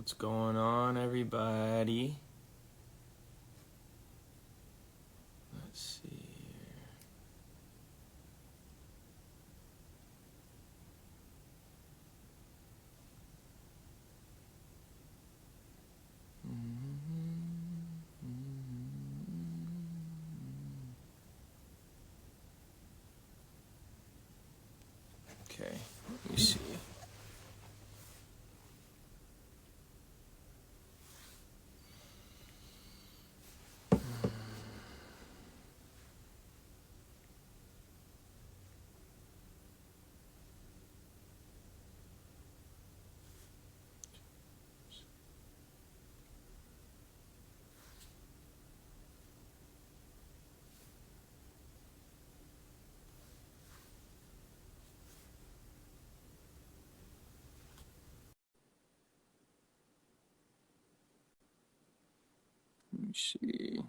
What's going on, everybody? Let's see here. Okay, let me see. Let me see.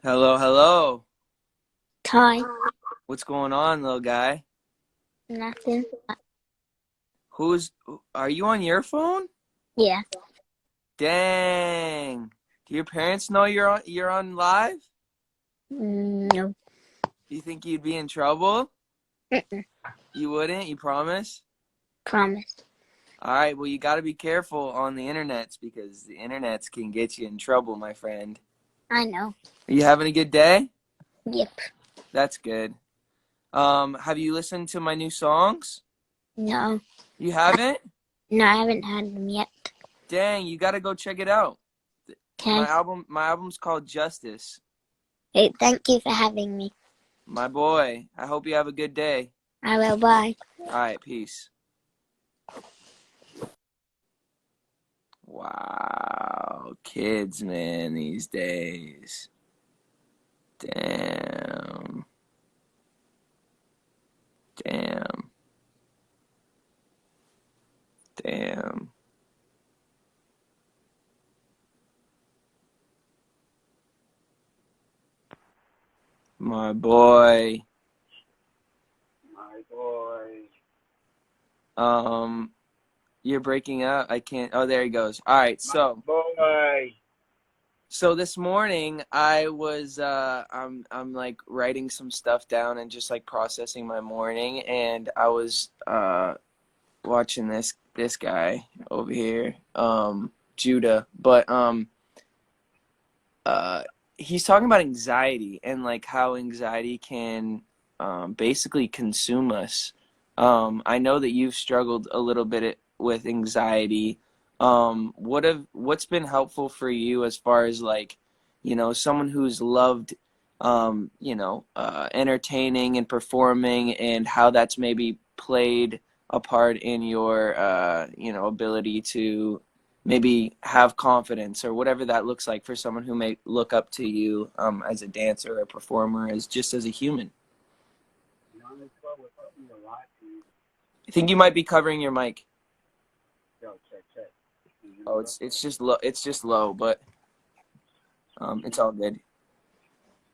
Hello, hello. Hi. What's going on, little guy? Nothing. Are you on your phone? Yeah. Dang. Do your parents know you're on live? No. Do you think you'd be in trouble? Mm-mm. You wouldn't? You promise? Promise. All right, well, you got to be careful on the internets because the internets can get you in trouble, my friend. I know. Are you having a good day? Yep. That's good. Have you listened to my new songs? No. You haven't? No, I haven't had them yet. Dang, you got to go check it out. Okay. My album's called Justice. Hey, thank you for having me. My boy, I hope you have a good day. I will. Bye. All right, peace. Wow, kids, man, these days. Damn. Damn. Damn. My boy. My boy. You're breaking up. I can't. Oh, there he goes. All right, My boy. so this morning I was I'm like writing some stuff down and just like processing my morning, and I was watching this guy over here, Judah, but uh he's talking about anxiety and like how anxiety can basically consume us. I know that you've struggled a little bit with anxiety. What's been helpful for you as far as like, someone who's loved, entertaining and performing, and how that's maybe played a part in your, ability to maybe have confidence or whatever that looks like for someone who may look up to you as a dancer or a performer, as just as a human. Honest, bro, what's helped me a lot is, I think you might be covering your mic. yo, check. Can you hear me, Oh, bro? it's just low. It's just low, but it's all good.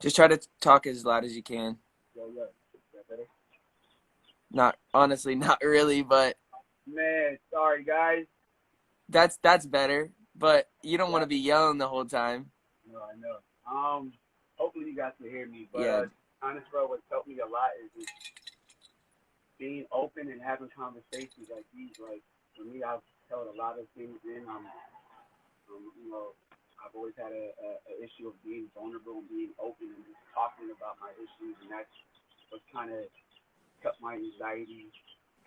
Just try to talk as loud as you can. Yo. Is that better? Not honestly, not really, but Man, sorry, guys. that's better. But you don't want Yeah, to be yelling the whole time. no, I know. Hopefully you guys can hear me, but, Yeah, honest, bro, what's helped me a lot is just being open and having conversations like these. Like, for me, I've held a lot of things in. You know, I've always had a issue of being vulnerable and being open and just talking about my issues, and that's what kind of kept my anxiety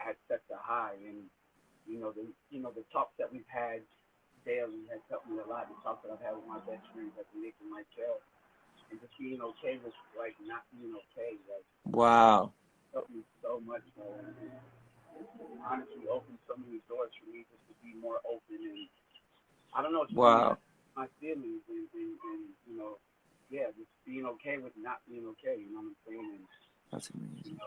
at such a high. And the talks that we've had daily has helped me a lot. The talks that I've had with my best friends, like Nick and myself, and just being okay with like not being okay, like wow, helped me so much, bro. And honestly, opened so many doors for me just to be more open and I don't know, just wow. my feelings and yeah, just being okay with not being okay. You know what I'm saying? And That's amazing.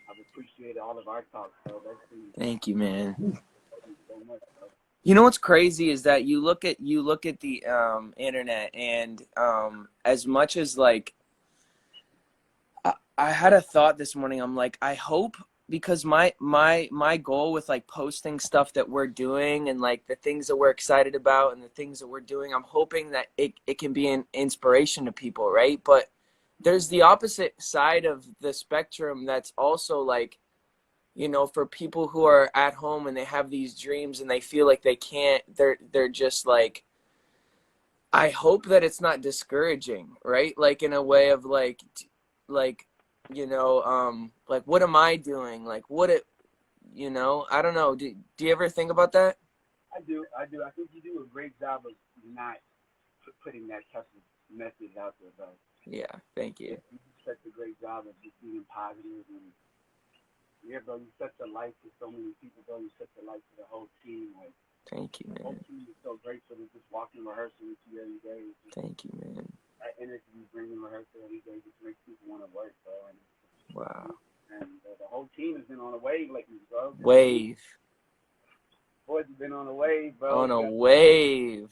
I've appreciated all of our talks, bro. That's been Thank you, man. so much, bro. You know what's crazy is that you look at the internet, and as much as like I had a thought this morning. I'm like, I hope, because my goal with like posting stuff that we're doing and like the things that we're excited about and the things that we're doing, I'm hoping that it can be an inspiration to people, right? But there's the opposite side of the spectrum that's also like, for people who are at home and they have these dreams and they feel like they can't, they're just like, I hope that it's not discouraging, right? Like in a way of like, like, like what am I doing? Like I don't know. Do you ever think about that? I do. I do. I think you do a great job of not putting that type of message out there, though. Yeah, thank You you. do such a great job of just being positive and yeah, bro. You're such a light to so many people, bro. You're such a light to the whole team. Like Thank you, the whole man. team is so grateful to just walking rehearsal with you every day. It's just, Thank you, man. that energy you bring in rehearsal every day just makes people want to work, bro. Wow. And the whole team has been on a wave lately, bro. Wave. Boys have been on a wave, bro. On We a got wave.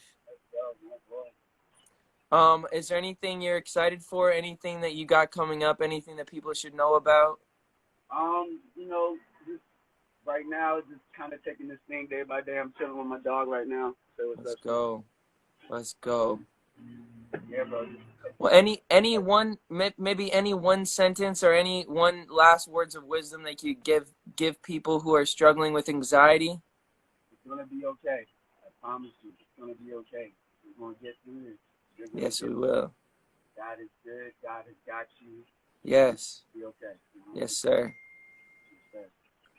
bro, my boy. Is there anything you're excited for? Anything that you got coming up? Anything that people should know about? Just right now, just kind of taking this thing day by day. I'm chilling with my dog right now. So what's Let's up? go. Let's go. Yeah, bro. Well, any one maybe any one sentence or any one last words of wisdom that you give people who are struggling with anxiety? It's gonna be okay. I promise you, it's gonna be okay. We're gonna get through this. You're gonna Yes, get we through it. will. God is good. God has got you. Yes. Be okay. Yes, sir. Yes,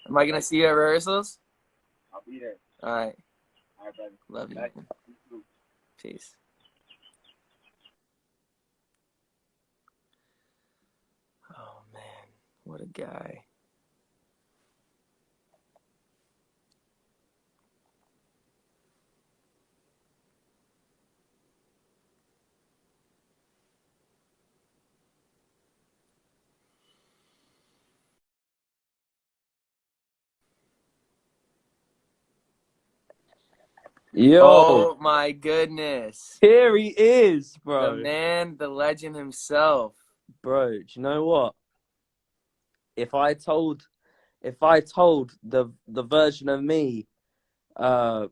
Am I sir. gonna see you at rehearsals? I'll be there. All right. All right, brother. Love you, Back. man. Peace. Oh man, what a guy. Yo, Oh my goodness. here he is, The bro. man, the legend himself. Bro, do you know what? If I told the version of me uh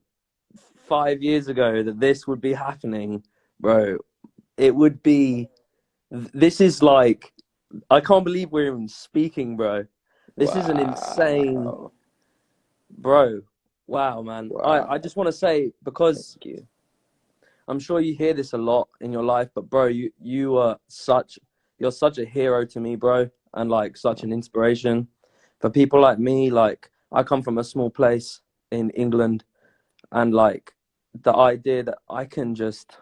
5 years ago that this would be happening, bro, it would be this is like I can't believe we're even speaking, bro. This is an insane Wow. bro. Wow, man. I Wow. just want to say because Thank you. I'm sure you hear this a lot in your life, but bro, you're such a hero to me, bro, and like such an inspiration for people like me. Like I come from a small place in England, and like the idea that I can just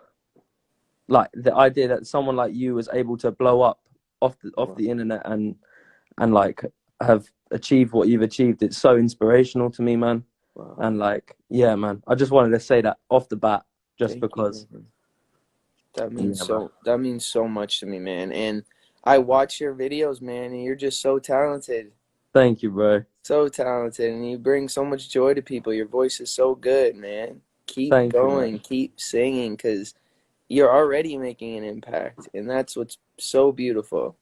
the idea that someone like you was able to blow up off Wow. the internet and like have achieved what you've achieved, it's so inspirational to me, man. Wow. And like, yeah, man, I just wanted to say that off the bat, just Thank you, because. man. That means Yeah, man. so much to me, man. And I watch your videos, man, and you're just so talented. Thank you, bro. So talented, and you bring so much joy to people. Your voice is so good, man. Keep Thank you, going, man. keep singing, because you're already making an impact, and that's what's so beautiful.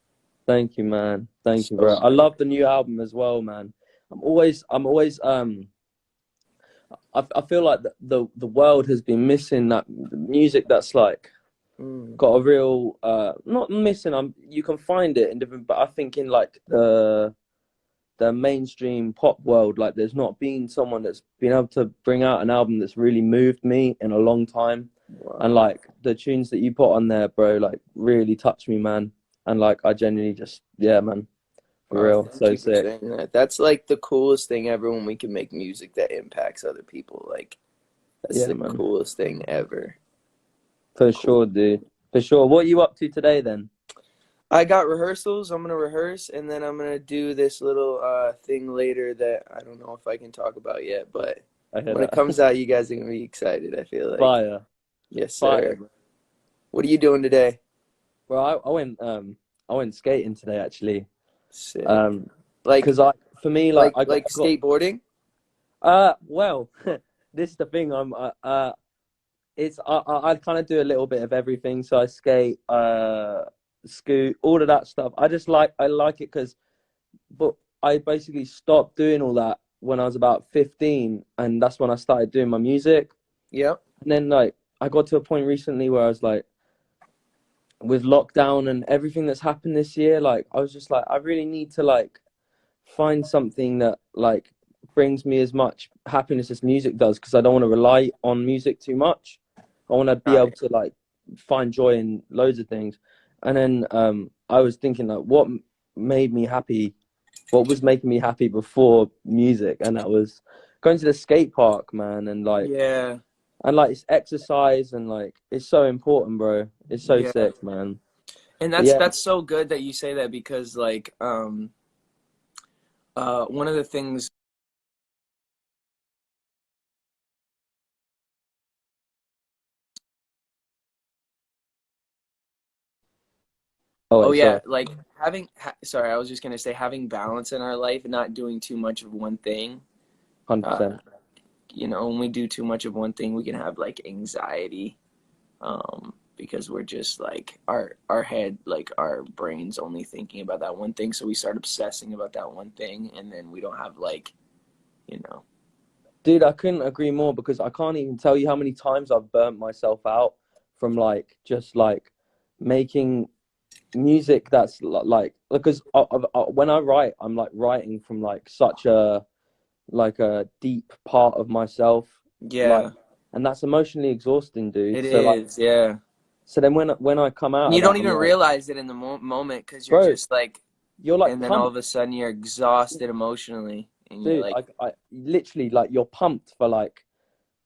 Thank you, man. Thank you, bro. So I good. love the new album as well, man. I'm always, I feel like the world has been missing that music that's like Mm, got a real, not missing. You can find it in different, but I think in like the mainstream pop world, like there's not been someone that's been able to bring out an album that's really moved me in a long time. And wow. like the tunes that you put on there, bro, like really touched me, man. And like I genuinely just, yeah, man, for Wow, real, thank so you for sick. saying that. That's like the coolest thing ever when we can make music that impacts other people. Like, that's Yeah, the man, coolest thing ever. for Cool. sure, dude, for sure. What are you up to today then? I got rehearsals. I'm gonna rehearse, and then I'm gonna do this little thing later that I don't know if I can talk about yet. But I hear when it that. comes out, you guys are gonna be excited. I feel like. Fire, Yes, fire, sir. bro. What are you doing today? Bro, I went skating today actually. Sick. Um, Like, because I for me like I got skateboarding. well, this is the thing. It's I kind of do a little bit of everything. So I skate, scoot, all of that stuff. I like it because, but I basically stopped doing all that when I was about 15, and that's when I started doing my music. Yep. And then like I got to a point recently where I was like, with lockdown and everything that's happened this year, like I was just like, I really need to like find something that like brings me as much happiness as music does, because I don't want to rely on music too much. I want to be able Right. to like find joy in loads of things. And then I was thinking like, made me happy? What was making me happy before music? And that was going to the skate park, man, Yeah. and like it's exercise and like it's so important, bro. It's so Yeah. sick, man. And But that's yeah, that's so good that you say that because like one of the things. oh Oh wait, yeah, sorry, like sorry, I was just gonna say having balance in our life and not doing too much of one thing. 100%. Uh, when we do too much of one thing, we can have like anxiety, because we're just like our head, like our brain's only thinking about that one thing, so we start obsessing about that one thing, and then we don't have like, you know. Dude, I couldn't agree more, because I can't even tell you how many times I've burnt myself out from like just like making music that's like, because when I write, I'm like writing from like such a deep part of myself, like, Yeah, and that's emotionally exhausting, dude. it So like, is. Yeah, so then when I come out and of you don't that, I'm even like, realize it in the moment because you're bro, just like, you're like and then all pumped, of a sudden you're exhausted emotionally, and you're dude. like, I literally like you're pumped for like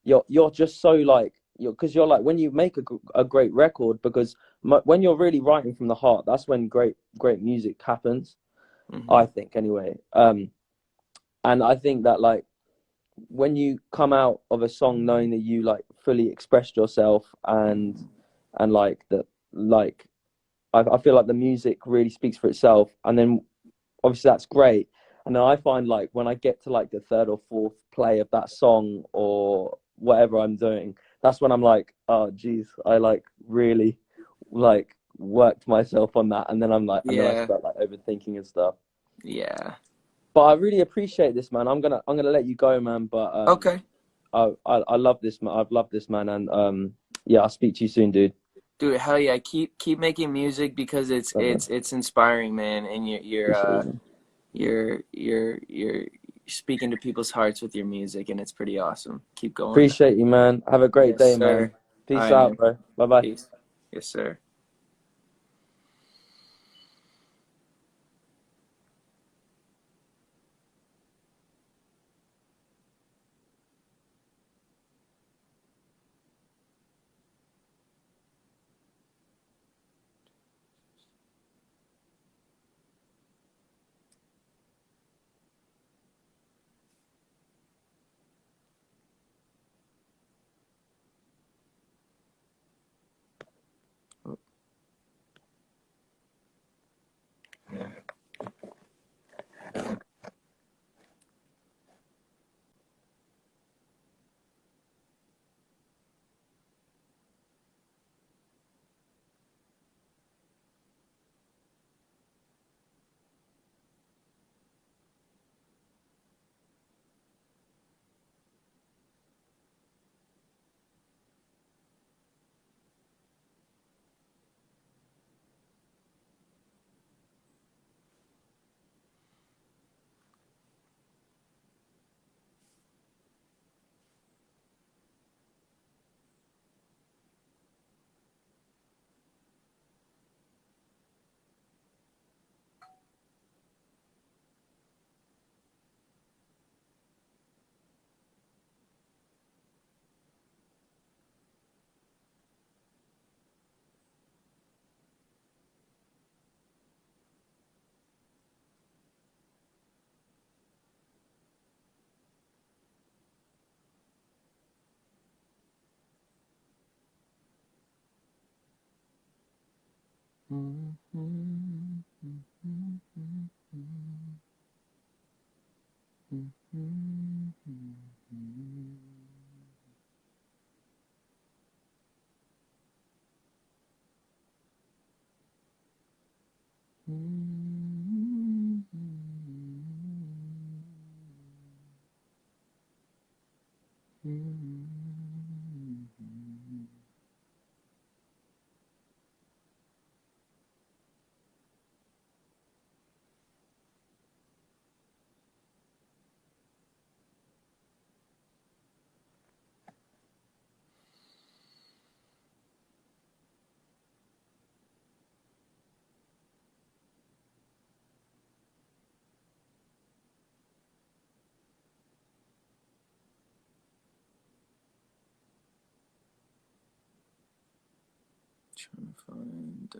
you're just so like because you're like when you make a great record, because when you're really writing from the heart, that's when great music happens, hmm I think, anyway. And I think that like when you come out of a song knowing that you like fully expressed yourself, and like that, like I feel like the music really speaks for itself, and then obviously that's great. And then I find like when I get to like the third or fourth play of that song or whatever I'm doing, that's when I'm like, oh geez, I like really like worked myself on that, and then and then I yeah, start like overthinking and stuff. yeah. But I really appreciate this, man. I'm gonna let you go, man. But Okay, I love this, man. I've loved this, man. And yeah, I'll speak to you soon, dude. dude, hell yeah, keep making music because it's Love you. it's it's inspiring, man, and Appreciate you. you're speaking to people's hearts with your music, and it's pretty awesome. Keep going. Appreciate you, man. Have a great Yes, day, man. sir. All Peace right, out, man. bro. Bye bye. Peace. Yes, sir. Trying to find.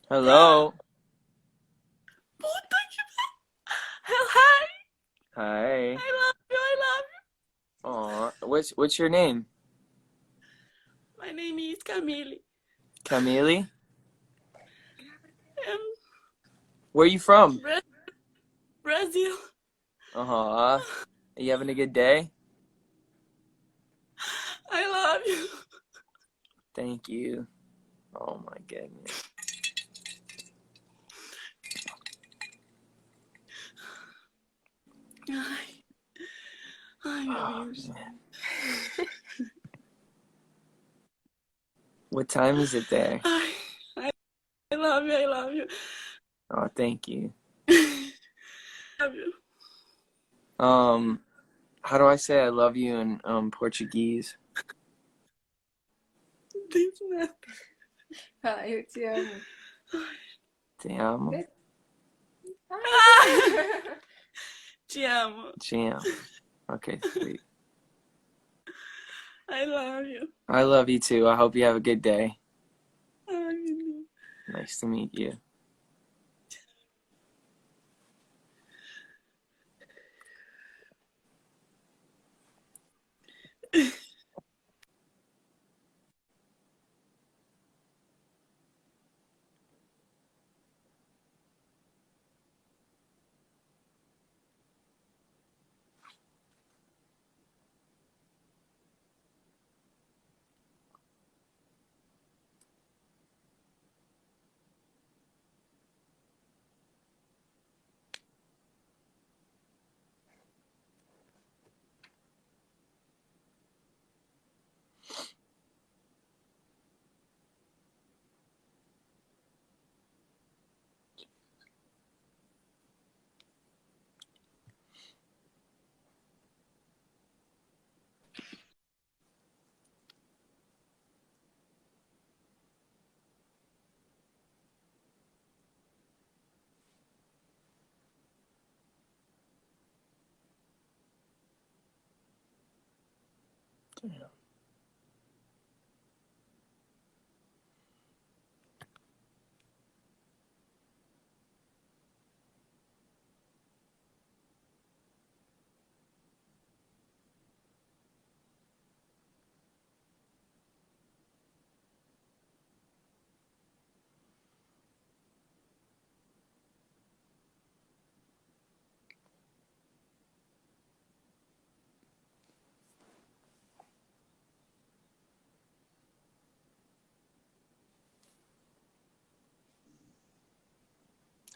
Hello. Puta que. Hi. Hi. I love you. I love Aw, what's your name? you. My name is Camille. Camille? Um, Where are you from? Brazil. Uh-huh. Are you having a good day? I love you. Thank you. Oh my goodness. Ai, meu Oh, Deus. man. What time is it there? Ai, I love you. I love you. Oh, thank you. Love you. How do I say I love you in Portuguese? This man. Ah, eu te amo. Te amo. Te amo. Te amo. Okay, sweet. I love you. I love you too. I hope you have a good day. Ai, meu Deus. Nice to meet you.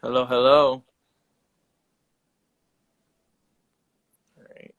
Hello, hello. All right.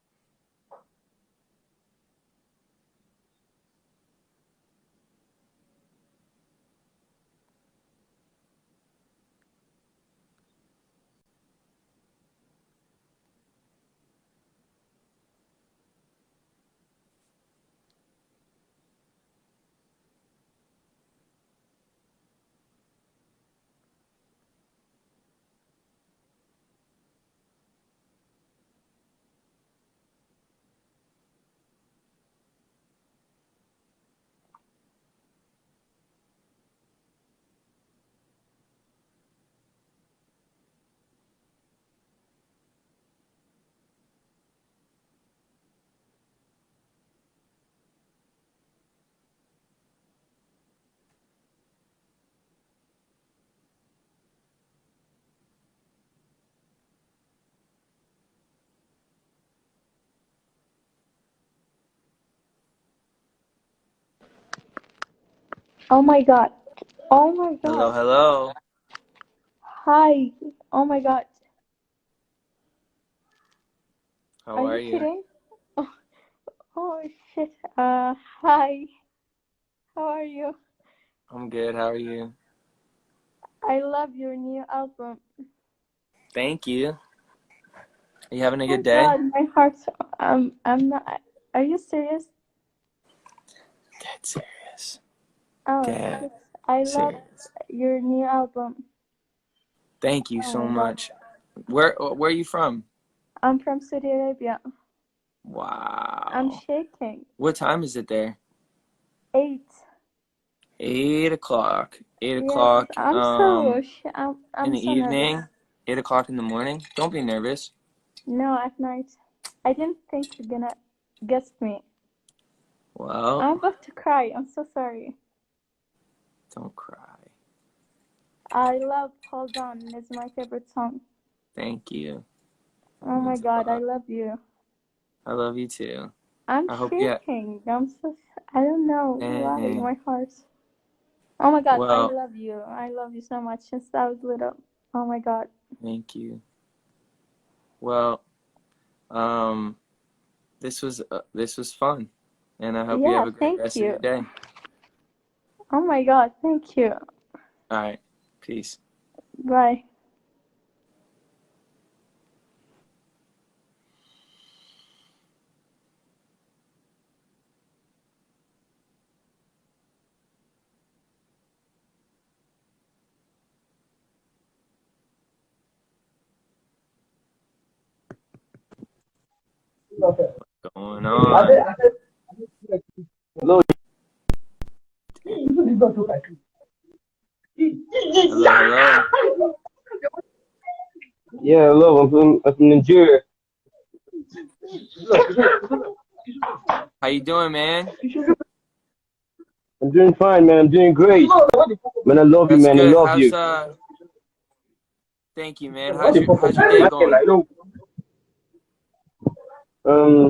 Oh my god. Oh my Hello, god. hello. Hi. Oh my god. Are How are you you? kidding? Oh, oh shit. Hi. How are you? I'm good. How are you? I love your new album. Thank you. Are you having a Oh good day? my god, my heart. I'm not. Are you serious? Dead serious. Oh Dead shit. I love serious. your new album. Thank you Oh so my god. much. Where are you from? I'm from Saudi Arabia. I'm Wow. shaking. What time is it there? 8. 8 o'clock. Eight Yes, o'clock. I'm In the so nervous. evening. 8 o'clock in the morning. Don't be nervous. No, at night. I didn't think you're gonna guess me. Well, I'm about to cry. I'm so sorry. don't cry. I love Hold On. It's my favorite song. Thank you. That Oh my means a god, I lot. love you. I love you too. I'm I hope you. shaking. I don't know why. Dang. My heart. Oh my god, I Well, love you. I love you so much since I was little. Oh my god. thank you. Well, um, this was fun, and I hope you have Yeah, a great thank rest of you. your day. Oh my god, thank you. All right. Peace. Bye. Going on. Hello. Hello, hello. Yeah, hello. I'm from Nigeria. How you doing, man? I'm doing fine, man. I'm doing great. Man, I love you, That's man. I good. love you. Thank you, man. How's your day going?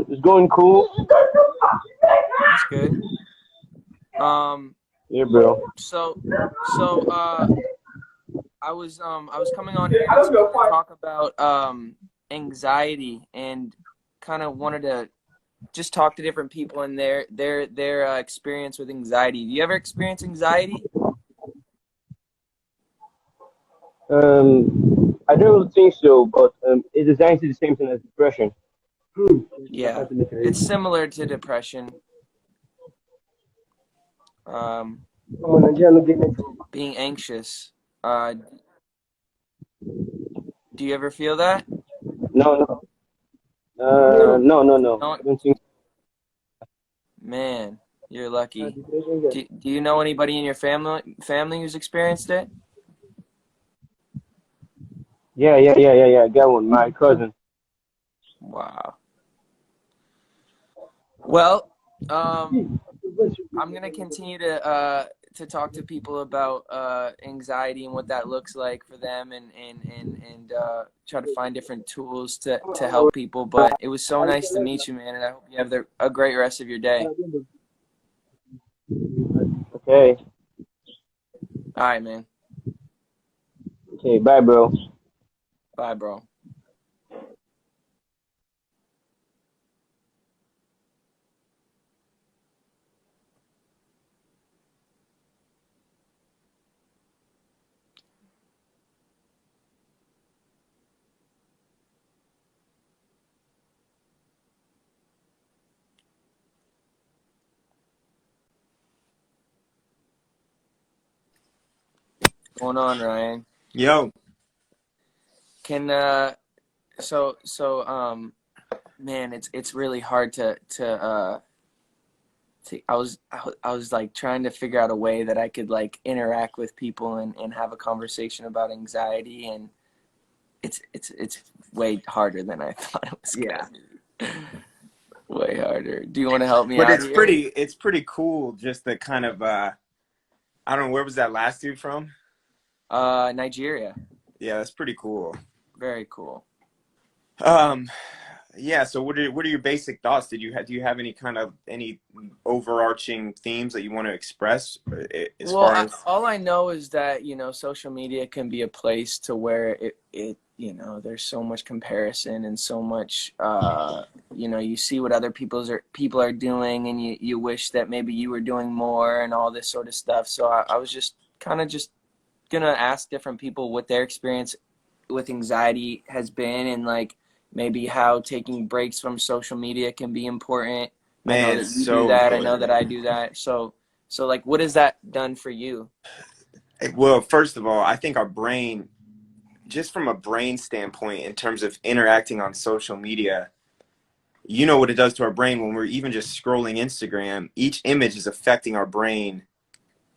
It's going cool. That's good. Um, Yeah, bro. so I was coming on here to kind of talk about anxiety and kind of wanted to just talk to different people and their experience with anxiety. Do you ever experience anxiety? I don't really think so, but it is actually the same thing as depression. Yeah, it's similar to depression. Um, being anxious. Uh, do you ever feel that? No, no, No. no. No, I don't think. man, you're lucky. Do you know anybody in your family who's experienced it? Yeah. I got one. My cousin. Wow. Well, I'm gonna continue to talk to people about anxiety and what that looks like for them, and try to find different tools to help people. But it was so nice to meet you, man, and I hope you have a great rest of your day. Okay. All right, man. Okay. Bye, bro. Bye, bro. What's going on, Ryan? Yo, Can man, it's really hard I was like trying to figure out a way that I could like interact with people and have a conversation about anxiety, and it's way harder than I thought it was yeah, gonna be. Way harder. Do you want to help me but out here? it's pretty cool. Just the kind of I don't know, where was that last dude from? Nigeria. Yeah, that's pretty cool. Very cool. Um, Yeah, so what are your basic thoughts? Do you have any overarching themes that you want to express as Well, far as all I know is that, social media can be a place to where there's so much comparison and so much, you see what other people are doing, and you wish that maybe you were doing more and all this sort of stuff. So I was just kind of just gonna ask different people what their experience with anxiety has been, and like maybe how taking breaks from social media can be important. I know man, that you do so that. I know that important. I do that. So like, what has that done for you? Well, first of all, I think our brain, just from a brain standpoint, in terms of interacting on social media, you know what it does to our brain when we're even just scrolling Instagram. Each image is affecting our brain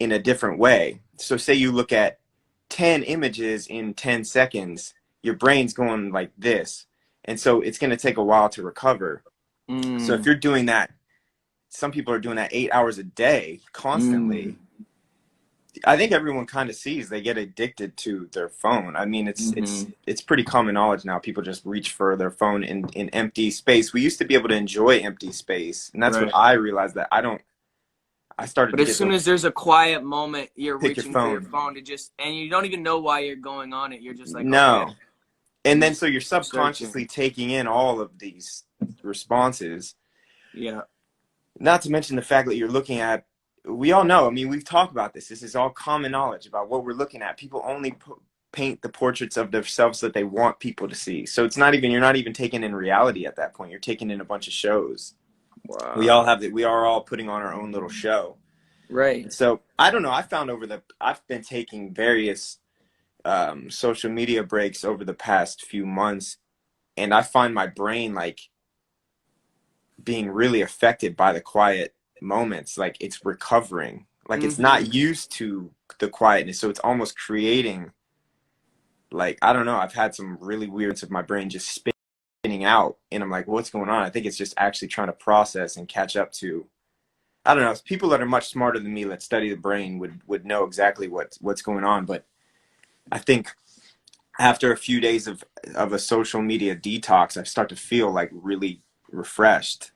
in a different way. So, say you look at 10 images in 10 seconds, your brain's going like this. And so, it's going to take a while to recover. So, if Mm, you're doing that, some people are doing that 8 hours a day mm, constantly. I think everyone kind of sees they get addicted to their phone. I mean, mm-hmm. it's pretty common knowledge now. People just reach for their phone in empty space. We used to be able to enjoy empty space, and that's what Right. I realized that I don't. I started But to as get soon those as there's a quiet moment, you're pick your reaching for your phone. phone and you don't even know why you're going on it. You're just like, okay, No, and I'm then just so you're searching. subconsciously taking in all of these responses. Yeah. Not to mention the fact that you're looking at. We all know. I mean, we've talked about this. This is all common knowledge about what we're looking at. People only paint the portraits of themselves that they want people to see. So it's not even you're not even taking in reality at that point. You're taking in a bunch of shows. We all Wow. have that. We are all putting on our own little show. Right. And so I don't know. I found I've been taking various social media breaks over the past few months, and I find my brain like being really affected by the quiet moments. Like it's recovering. Like it's Mm-hmm. not used to the quietness, so it's almost creating like I don't know. I've had some really weird of my brain just spinning out, and I'm like, what's going on? I think it's just actually trying to process and catch up to. I don't know. People that are much smarter than me that study the brain would know exactly what's going on. But I think after a few days of a social media detox, I start to feel like really refreshed,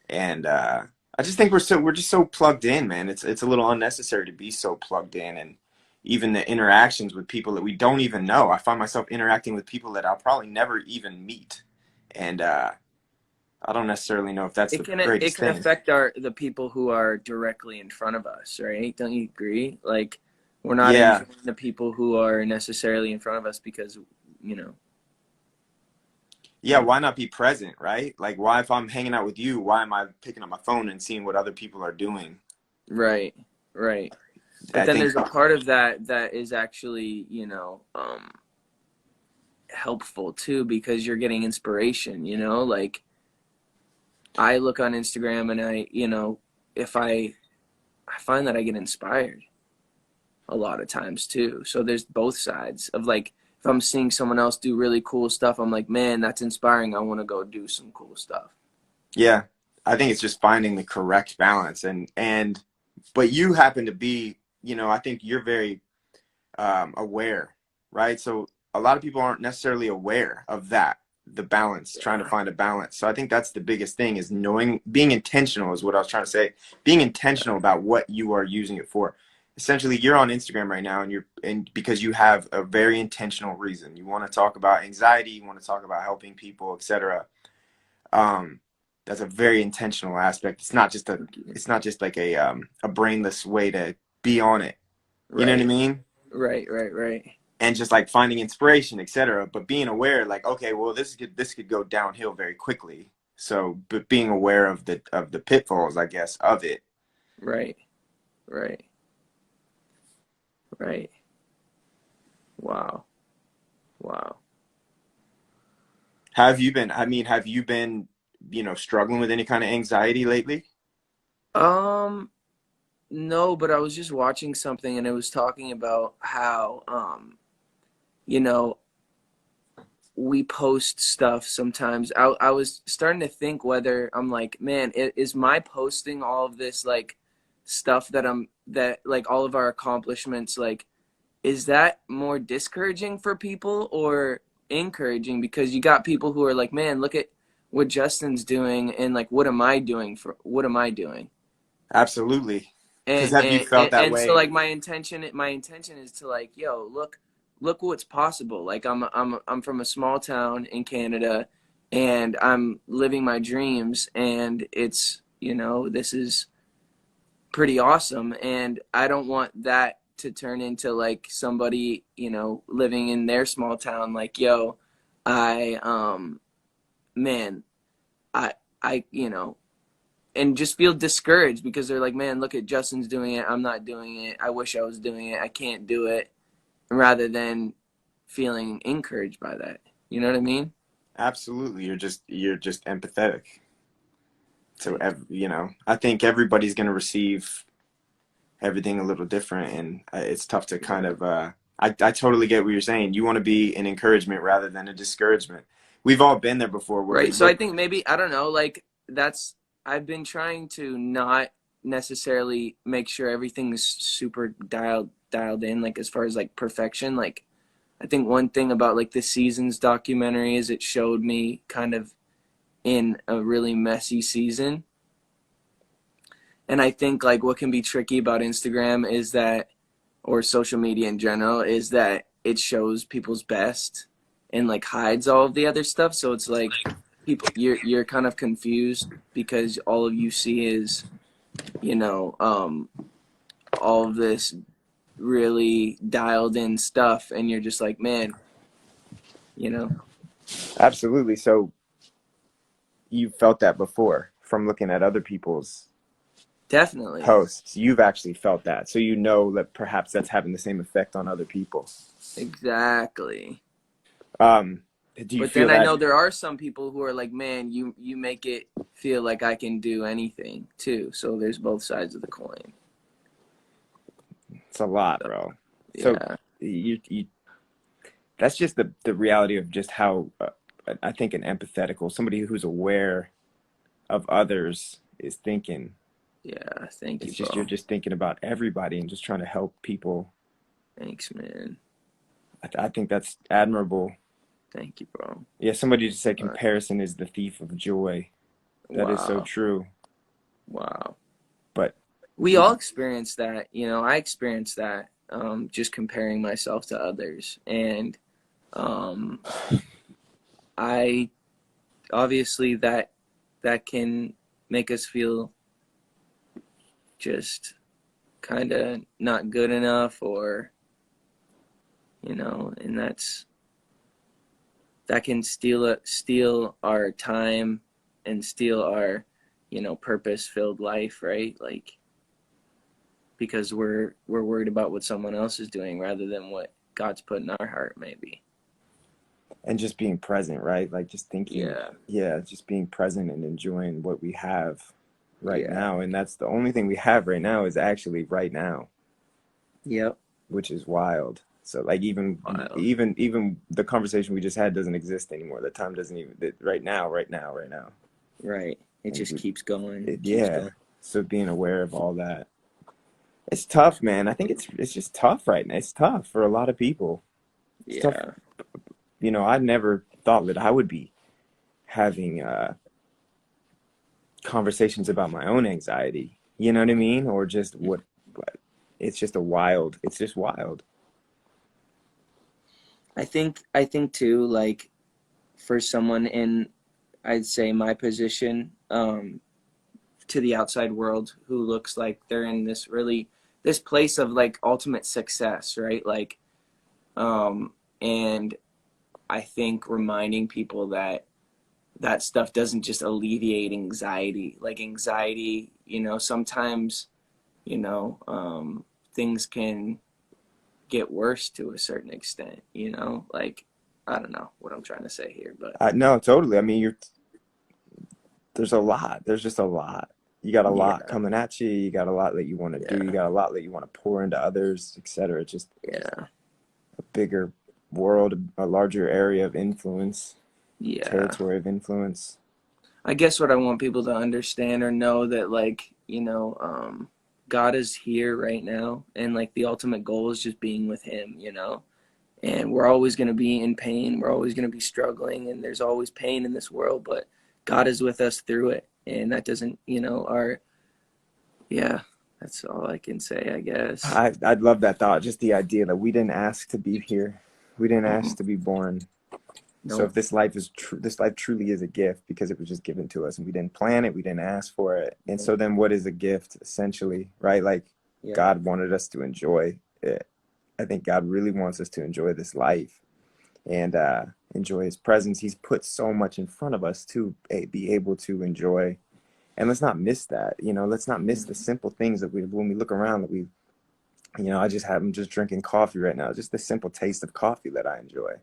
and I just think we're just so plugged in, man. It's a little unnecessary to be so plugged in, and even the interactions with people that we don't even know. I find myself interacting with people that I'll probably never even meet, and I don't necessarily know if that's the It greatest can thing. affect the people who are directly in front of us, right? Don't you agree? Like, we're not Yeah, enjoying the people who are necessarily in front of us because, you know, yeah. Why not be present, right? Like, why if I'm hanging out with you, why am I picking up my phone and seeing what other people are doing? right, right. But I then think, there's a part of that that is actually, helpful too, because you're getting inspiration, like I look on Instagram and if I find that I get inspired a lot of times too. So there's both sides of like, if I'm seeing someone else do really cool stuff, I'm like, man, that's inspiring. I want to go do some cool stuff. yeah, I think it's just finding the correct balance, but you happen to be, I think you're very aware, right? So a lot of people aren't necessarily aware of that, the balance, trying to Yeah. find a balance. So I think that's the biggest thing is knowing, being intentional is what I was trying to say. Being intentional about what you are using it for. Essentially, you're on Instagram right now, and because you have a very intentional reason. You want to talk about anxiety, you want to talk about helping people, etc. Um, that's a very intentional aspect. It's not just like a brainless way to be on it. You know what I Right, mean? right, right, right, And just like finding inspiration, etc. But being aware, like, okay, well, this could go downhill very quickly. So, but being aware of the pitfalls, I guess, of it. right, right, right. Wow, wow. Have you been? I mean, have you been, struggling with any kind of anxiety lately? Um, no, but I was just watching something and it was talking about how, you know, we post stuff sometimes. I was starting to think whether I'm like, man, is my posting all of this like stuff that like all of our accomplishments, like, is that more discouraging for people or encouraging? Because you got people who are like, man, what Justin's doing and like what am I doing? Absolutely. Because and have you and felt and, that and so way? like my intention is to like, yo, look what's possible. Like I'm from a small town in Canada, and I'm living my dreams, and it's, this is pretty awesome, and I don't want that to turn into like somebody, living in their small town like, yo, I man, I I and just feel discouraged because they're like, man, look at Justin's doing it. I'm not doing it. I wish I was doing it. I can't do it. Rather than feeling encouraged by that. You know what I mean? Absolutely. You're just empathetic. So Thank I think everybody's going to receive everything a little different, and it's tough to you. kind Yeah. of I totally get what you're saying. You want to be an encouragement rather than a discouragement. We've all been there before where we Right. So I look. think maybe, I don't know, like I've been trying to not necessarily make sure everything's super dialed in, like as far as like perfection. Like I think one thing about like the Seasons documentary is it showed me kind of in a really messy season. And I think like what can be tricky about Instagram is that, or social media in general, is that it shows people's best and like hides all of the other stuff. So it's like you're kind of confused because all of you see is, you know, um, all of this really dialed in stuff, and you're just like, man, you know, Absolutely. So you felt that before from looking at other people's definitely, posts. You've actually felt that. So you know that perhaps that's having the same effect on other people. exactly. Um, do you But feel then I that know there are some people who are like, man, you make it feel like I can do anything too. So there's both sides of the coin. it's a lot, So, bro? So yeah, you that's just the reality of just how I think an empathetical, somebody who's aware of others is thinking. yeah. Thank you, It's just you're bro. just thinking about everybody and just trying to help people. Thanks, man. I think that's admirable. Thank you, bro. Yeah, somebody just said But, comparison is the thief of joy. That is so wow, true. wow. But We you, all experience that. I experienced that. Just comparing myself to others, and um, I obviously that can make us feel just kind of not good enough, or and that can steal our time and steal our purpose filled life, right? Like, because we're worried about what someone else is doing rather than what God's put in our heart, maybe. and just being present, right? Like just thinking, Yeah, yeah, just being present and enjoying what we have right yeah, now. And that's the only thing we have right now is actually right now, yep. which is wild. So like even Wild. even even the conversation we just had doesn't exist anymore. The time doesn't even right now, right now. Right, it And just keeps going, keeps yeah, going. so being aware of all that, it's tough, man. I think it's just tough right now. It's tough for a lot of people. It's tough. Yeah, I never thought that I would be having conversations about my own anxiety. You know what I mean? Or just what it's just a wild. It's just wild. I think too, like, for someone in, I'd say, my position, to the outside world, who looks like they're in this place of like ultimate success, right? Like, and I think reminding people that that stuff doesn't just alleviate anxiety. Like anxiety, sometimes, you know um things can get worse to a certain extent, like, I don't know what I'm trying to say here, but No, totally. I mean, there's a lot. There's just a lot. You got a lot yeah, coming at you. You got a lot that you want to do. You yeah, got a lot that you want to pour into others, etc. Just yeah, a bigger world, a larger area of influence, yeah. territory of influence. I guess what I want people to understand or know, that like, God is here right now, and like the ultimate goal is just being with him, and we're always going to be in pain, we're always going to be struggling, and there's always pain in this world, but God is with us through it, and that doesn't, you know, our yeah, that's all I can say, I guess. I'd love that thought. Just the idea that we didn't ask to be here, we didn't ask to be born. So No. if this life is true, this life truly is a gift because it was just given to us, and we didn't plan it, we didn't ask for it. And so then, what is a gift essentially, right? Like Yeah. God wanted us to enjoy it. I think God really wants us to enjoy this life and enjoy His presence. He's put so much in front of us to be able to enjoy. And let's not miss that, you know, let's not miss the simple things that when we look around, that we, you know, I'm just drinking coffee right now, just the simple taste of coffee that I enjoy.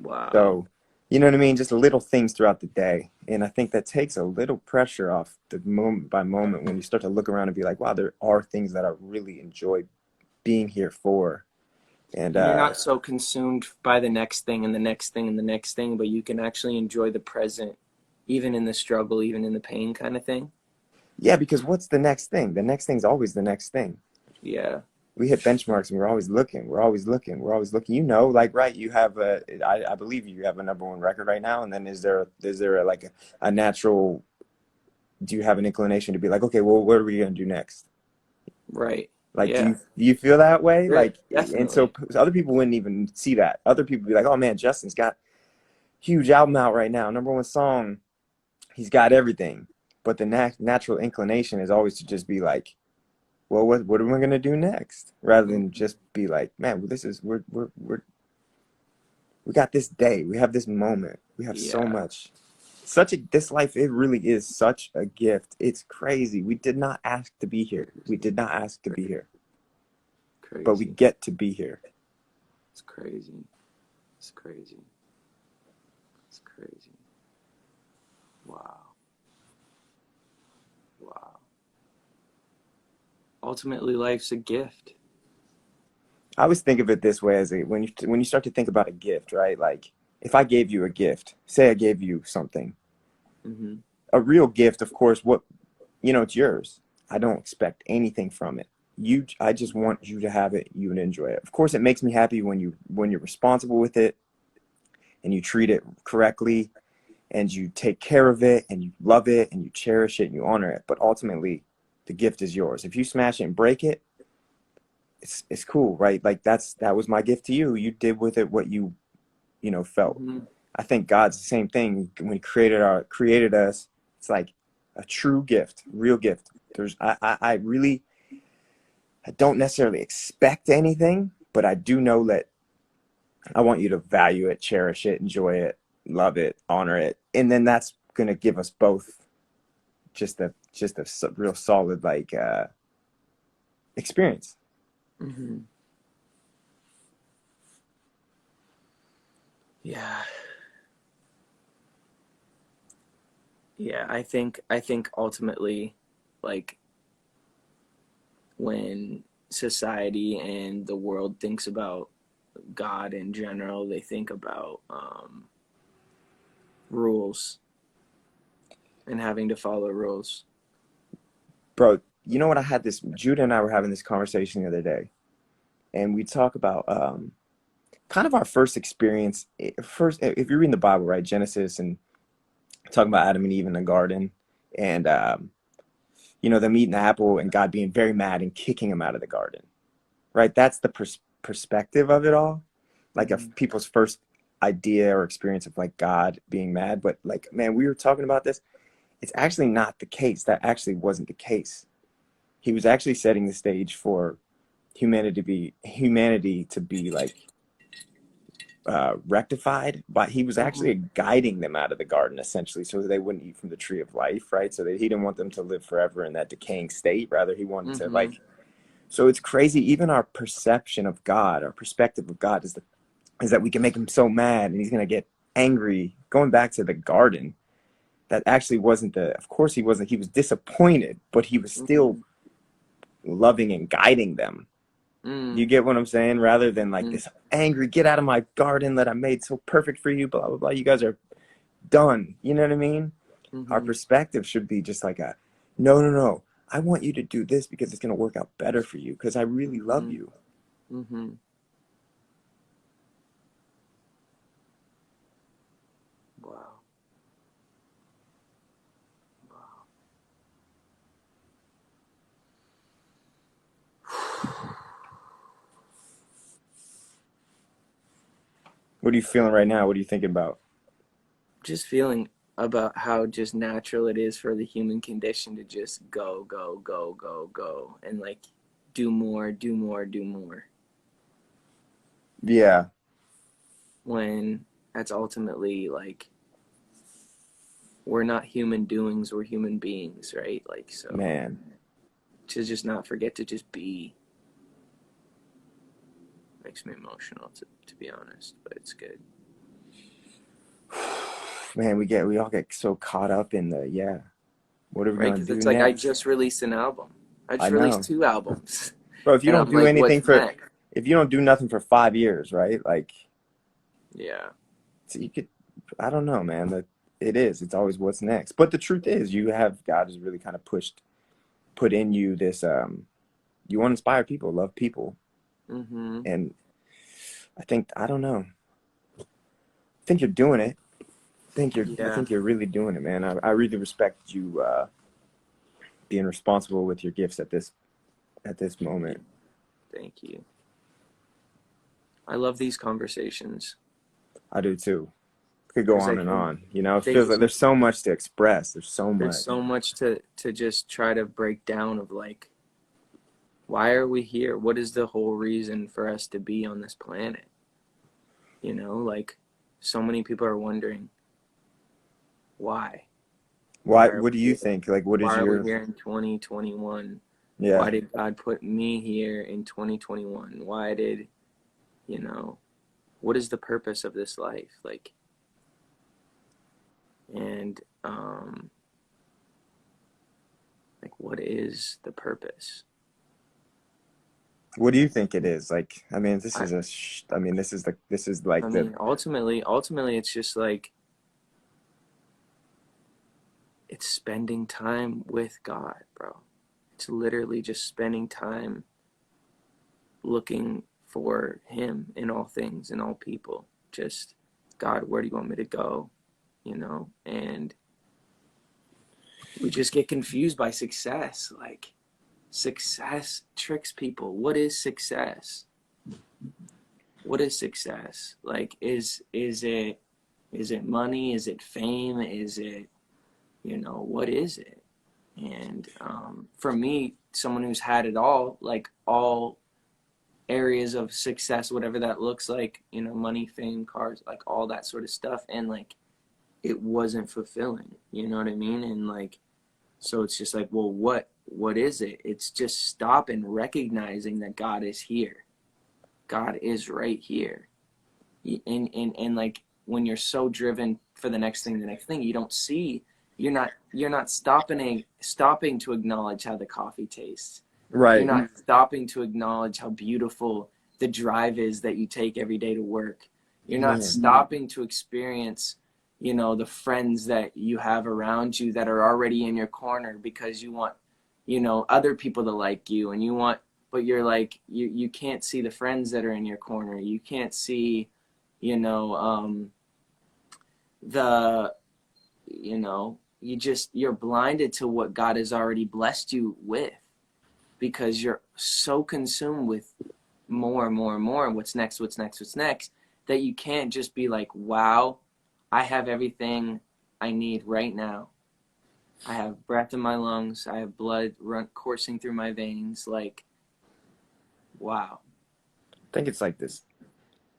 Wow. So, you know what I mean? Just little things throughout the day. And I think that takes a little pressure off the moment by moment when you start to look around and be like, wow, there are things that I really enjoy being here for. And You're not so consumed by the next thing and the next thing and the next thing, but you can actually enjoy the present, even in the struggle, even in the pain kind of thing. yeah, because what's the next thing? The next thing's always the next thing. Yeah. We hit benchmarks and we're always looking. We're always looking. We're always looking. You know, like, right, you have I believe you have a number one record right now. And then is there a natural, do you have an inclination to be like, okay, well, what are we going to do next? Right. Like, Yeah. do you feel that way? Sure. Like, and so Definitely. other people wouldn't even see that. Other people be like, oh man, Justin's got huge album out right now, number one song. He's got everything. But the natural inclination is always to just be like, well, what are we gonna do next? Rather than just be like, man, this is we got this day, we have this moment, we have so Yeah. much. This life, it really is such a gift. It's crazy. We did not ask to be here. We did not ask to be here. But we Crazy. get to be here. It's crazy. It's crazy. It's crazy. Wow. Wow. Ultimately, life's a gift. I always think of it this way as when you start to think about a gift, right? Like if I gave you a gift, say I gave you something, Mm-hmm. a real gift, of course, it's yours. I don't expect anything from it. I just want you to have it, you and enjoy it. Of course, it makes me happy when you're responsible with it and you treat it correctly and you take care of it and you love it and you cherish it and you honor it. But ultimately, the gift is yours. If you smash it and break it, it's cool, right? Like that was my gift to you. You did with it what you felt. Mm-hmm. I think God's the same thing. When He created us, it's like a true gift, real gift. I really, I don't necessarily expect anything, but I do know that I want you to value it, cherish it, enjoy it, love it, honor it, and then that's gonna give us both just a real solid like experience. Mm-hmm. Yeah. Yeah. I think ultimately, like, when society and the world thinks about God in general, they think about rules and having to follow rules. Bro, you know what? Judah and I were having this conversation the other day, and we talk about kind of our first experience. First, if you're reading the Bible, right, Genesis, and talking about Adam and Eve in the garden, and them eating the apple, and God being very mad and kicking him out of the garden, right? That's the perspective of it all, like Mm-hmm. of people's first idea or experience of like God being mad. But like, man, we were talking about this. It's actually not the case. That actually wasn't the case. He was actually setting the stage for humanity to be like rectified, but he was Mm-hmm. actually guiding them out of the garden essentially so they wouldn't eat from the tree of life, right? So that he didn't want them to live forever in that decaying state. Rather, he wanted to Mm-hmm. like. So it's crazy. Even our perception of God, our perspective of God, is that we can make him so mad and he's gonna get angry. Going back to the garden, that actually wasn't the. Of course, he wasn't. He was disappointed, but he was still Mm-hmm. loving and guiding them. Mm-hmm. You get what I'm saying? Rather than like Mm-hmm. this angry, get out of my garden that I made so perfect for you, blah blah blah. You guys are done. You know what I mean? Our Mm-hmm. perspective should be just like no, no, no. I want you to do this because it's gonna work out better for you because I really love you. Mm-hmm. Wow. What are you feeling right now? What are you thinking about? Just feeling about how just natural it is for the human condition to just go, go, go, go, go, and like do more, do more, do more. Yeah, When that's ultimately like we're not human doings, we're human beings, right? Like, so man. to just not forget to just be makes me emotional, to be honest, but it's good. Man, we all get so caught up in the, yeah, what are we Right? gonna Because do it's like I next? just released an album. I I just released know. 2 albums. Bro, if you And don't I'm do like, anything what's for, next? if you don't do nothing for 5 years, right? Like, Yeah. so you could, I don't know, man. That it is. It's always what's next. But the truth is, you have God has really kind of put in you this. You want to inspire people, love people, Mm-hmm. and I don't know. I think you're doing it. I Yeah. think you're really doing it, man. I really respect you being responsible with your gifts at this Thank moment. you. Thank you. I love these conversations I do too. Could go because on I and think on. You know, it they feels like there's so much to express. There's so there's much. so much to just try to break down of like, why are we here? What is the whole reason for us to be on this planet? You know, like so many people are wondering why. Why Why? are What do we you here? think? Like, what Why is are we your? here in 2021? Why Yeah. did God put me here in 2021? Why did, you know, what is the purpose of this life? Like, and like what is the purpose? What do you think it is? Like, I mean, this I is a. I mean, this is I like the. mean, ultimately it's just like it's spending time with God, bro. It's literally just spending time looking for him in all things, in all people. Just, God, where do you want me to go? You know, and we just get confused by success. Like, success tricks people. What is success? What is success? Like, is it money? Is it fame? Is it, what is it? And for me, someone who's had it all, like all areas of success, whatever that looks like, money, fame, cars, like all that sort of stuff, and like it wasn't fulfilling. You know what I mean? And like, so it's just like, well, what is it? It's just stop and recognizing that God is here. God is right here. And like when you're so driven for the next thing, you don't see, you're not stopping to acknowledge how the coffee tastes. You're Right. not stopping to acknowledge how beautiful the drive is that you take every day to work. You're not Man. stopping to experience, the friends that you have around you that are already in your corner because you want, other people to like you, and you want, but you're like, you can't see the friends that are in your corner. You can't see, you know, the, you're blinded to what God has already blessed you with, because you're so consumed with more and more and more and what's next, that you can't just be like, wow, I have everything I need right now. I have breath in my lungs. I have blood coursing through my veins. Like, wow. I think it's like this.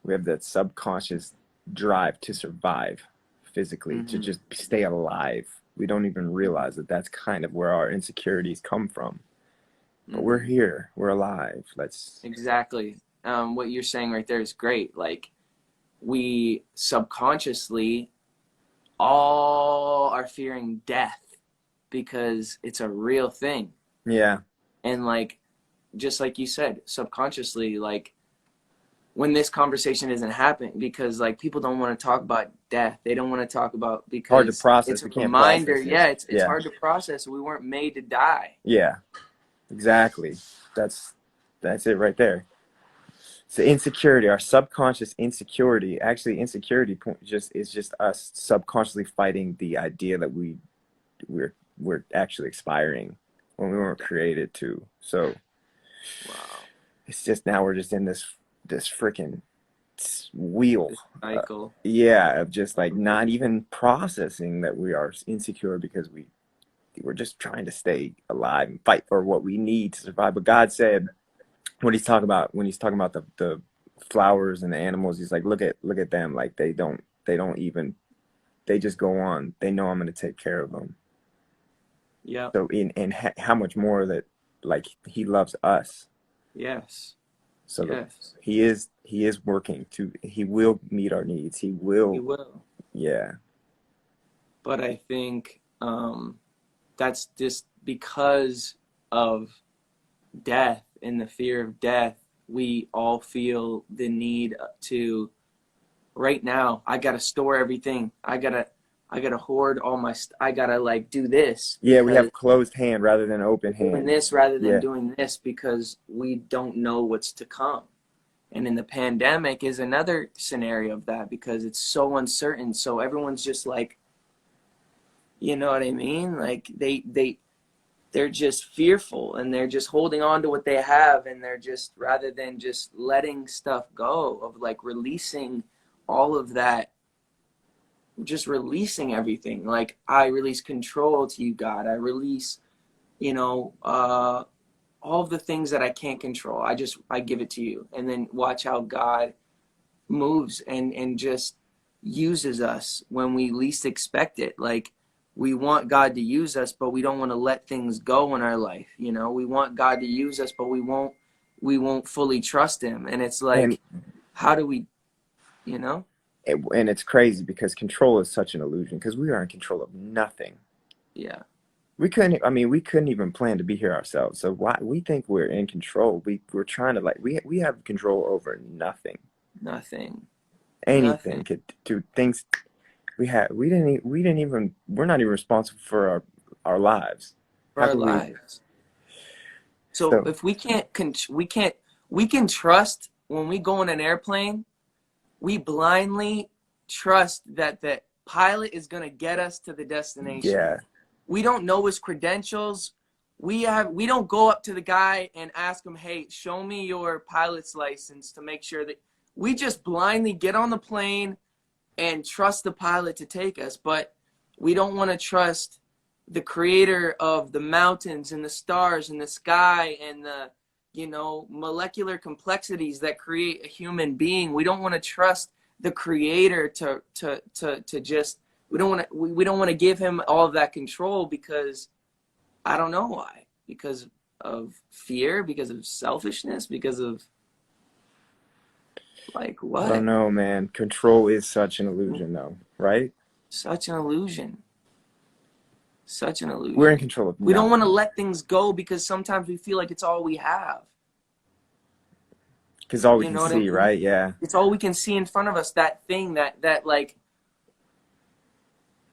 We have that subconscious drive to survive physically, to Mm-hmm. just stay alive. We don't even Mm-hmm. realize that that's kind of where our insecurities come from. But we're Mm-hmm. here. We're alive. Let's. Exactly. What you're saying right there is great. Like, we subconsciously all are fearing death because it's a real thing. Yeah. And like, just like you said, subconsciously, like when this conversation isn't happening, because like people don't want to talk about death. They don't want to talk about, Hard to because it's process. a We can't reminder. process it. Yeah, it's Yeah. hard to process. We weren't made to die. Yeah. Exactly. That's that's it right there. So insecurity, our subconscious insecurity, actually insecurity just is just us subconsciously fighting the idea that we're actually expiring when we weren't created to. So Wow. it's just now we're just in this freaking wheel. This cycle. Yeah, of just like not even processing that we are insecure because we're just trying to stay alive and fight for what we need to survive. But God said what he's talking about when he's talking about the flowers and the animals, he's like, look at them, like they don't even, they just go on. They know I'm going to take care of them. Yeah. So how much more that like he loves us. Yes. So that Yes. he is working to, he will meet our needs. He He will, will. yeah. But I think that's just because of death and the fear of death. We all feel the need to, right now, I gotta store everything. I gotta hoard all my. I gotta like do this Yeah, we because have closed hand rather than open doing hand. this rather than Yeah. doing this because we don't know what's to come. And in the pandemic is another scenario of that because it's so uncertain. So everyone's just like, you know what I mean? Like they're just fearful and they're just holding on to what they have, and they're just, rather than just letting stuff go, of like releasing all of that, just releasing everything. Like I release control to you, God. I release, you know, all of the things that I can't control. I give it to you, and then watch how God moves and just uses us when we least expect it. Like we want God to use us, but we don't want to let things go in our life. You know, we want God to use us, but we won't fully trust him. And it's And like, how do we, you know? and it's crazy because control is such an illusion because we are in control of nothing. Yeah, We couldn't even plan to be here ourselves. So why we think we're in control? We're trying to, like, we have control over nothing. nothing, Anything nothing could do things. We didn't even, we're not even responsible for our lives. for How our could we? lives. So So if we can trust when we go in an airplane, we blindly trust that the pilot is going to get us to the destination. yeah, We don't know his credentials. We don't go up to the guy and ask him, "Hey, show me your pilot's license to make sure that." We just blindly get on the plane and trust the pilot to take us, but we don't want to trust the creator of the mountains and the stars and the sky and the, molecular complexities that create a human being. We don't want to trust the creator to just, we don't want to give him all of that control, because I don't know why. Because of fear, because of selfishness, because of like I don't what? know, man. Control is such an illusion, though, right? Such an illusion. Such an We're in illusion. control of We don't want to nothing let things go because sometimes we feel like it's all we have. because all we You can know what I see, mean? right? Yeah. It's all we can see in front of us, that thing that like,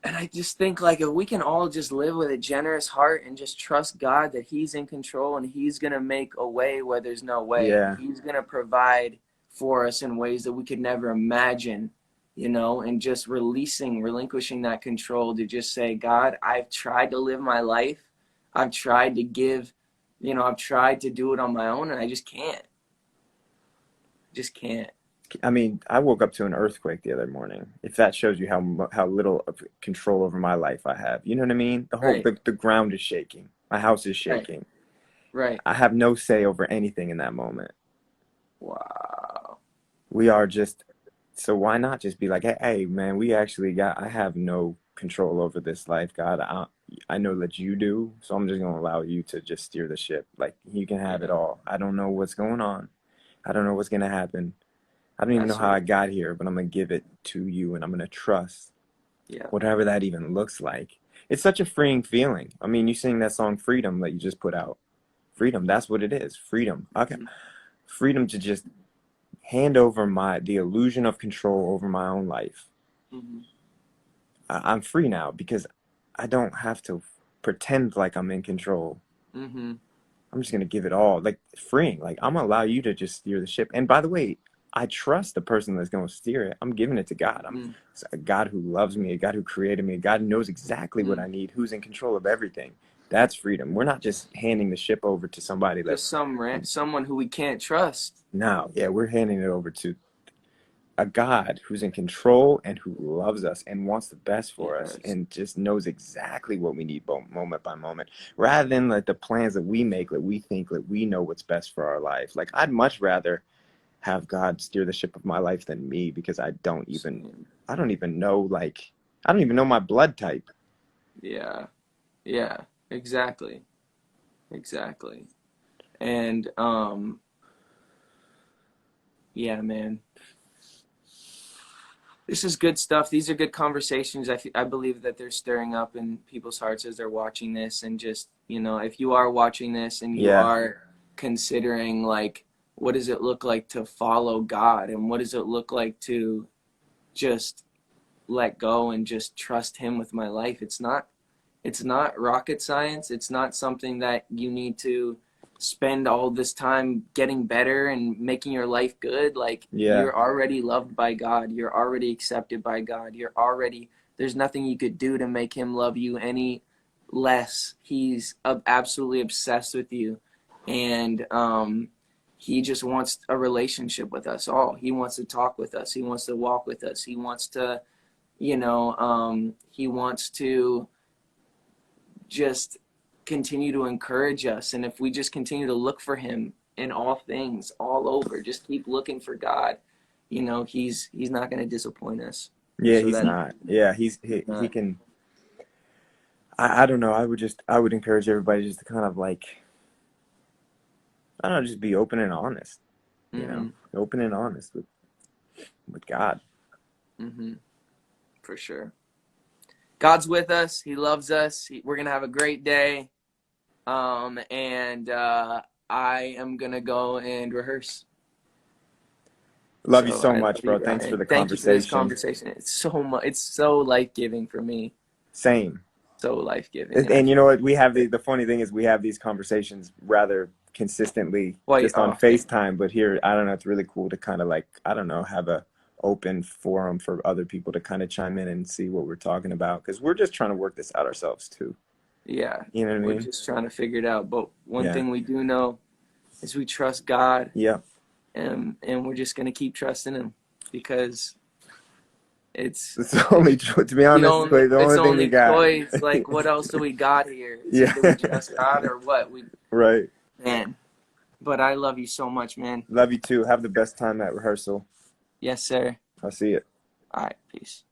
and I just think like if we can all just live with a generous heart and just trust God that he's in control and he's going to make a way where there's no way. Yeah. He's going to provide for us in ways that we could never imagine, and just relinquishing that control to just say, God, I've tried to live my life. I've tried to give, I've tried to do it on my own, and I just can't. Just can't. I mean, I woke up to an earthquake the other morning. If that shows you how little of control over my life I have, you know what I mean? Right, The ground is shaking. My house is right, shaking. right. I have no say over anything in that moment. Wow. We are just, so why not just be like, hey, man, I have no control over this life, God. I know that you do, so I'm just gonna allow you to just steer the ship. Like, you can have it Yeah, all. I don't know what's going on. I don't know what's gonna happen. I don't even know that's how right. I got here, but I'm gonna give it to you, and I'm gonna trust Yeah. whatever that even looks like. It's such a freeing feeling. I mean, you sing that song Freedom that you just put out. Freedom, that's what it is. Freedom. Okay. Mm-hmm. Freedom to just hand over the illusion of control over my own life. Mm-hmm. I'm free now because I don't have to pretend like I'm in control. Mm-hmm. I'm just gonna give it all, like, freeing. Like, I'm gonna allow you to just steer the ship. And by the way, I trust the person that's gonna steer it. I'm giving it to God. Mm-hmm. It's a God who loves me, a God who created me, a God who knows exactly what Mm-hmm. I need, who's in control of everything. That's freedom. We're not just handing the ship over to somebody that, Just someone who we can't trust. no, yeah, we're handing it over to a God who's in control and who loves us and wants the best for us Yes. and just knows exactly what we need moment by moment, rather than like the plans that we make, that we think that we know what's best for our life. Like, I'd much rather have God steer the ship of my life than me, because I don't even know, like, I don't even know my blood type. Yeah. Yeah. Exactly. Exactly. And yeah, man. This is good stuff. These are good conversations. I believe that they're stirring up in people's hearts as they're watching this. And just, if you are watching this and you Yeah. are considering, like, what does it look like to follow God? And what does it look like to just let go and just trust him with my life? It's not rocket science. It's not something that you need to spend all this time getting better and making your life good. Like, Yeah. you're already loved by God. You're already accepted by God. There's nothing you could do to make him love you any less. He's absolutely obsessed with you. And he just wants a relationship with us all. He wants to talk with us. He wants to walk with us. He wants to, he wants to just continue to encourage us. And if we just continue to look for him in all things, all over, just keep looking for God, he's not going to disappoint us. Yeah, So he's that not. Yeah, he not, can. I don't know. I would encourage everybody just to kind of, like, I don't know, just be open and honest. mm-hmm, Open and honest with God. mm-hmm, for sure. God's with us. He loves us. We're going to have a great day. And I am going to go and rehearse. Love you So so I love much, you, bro. Thanks for Brian. the Thank you for this conversation. conversation. It's so life-giving for me. Same. So life-giving. And I And you feel know what? We have good. the funny thing is we have these conversations rather consistently Quite just on often. FaceTime, but here, I don't know, it's really cool to kind of, like, I don't know, have a open forum for other people to kind of chime in and see what we're talking about, because we're just trying to work this out ourselves too. Yeah. You know what I We're mean? just trying to figure it out. But one Yeah. thing we do know is we trust God, Yeah. and we're just gonna keep trusting him, because it's It's the only, to be honest, Clay, the it's only the thing we only got. choice. Like, what else do we got here? It's Yeah. either we trust God or what? Right. Man. But I love you so much, man. Love you too. Have the best time at rehearsal. Yes, sir. I'll see you. All right, peace.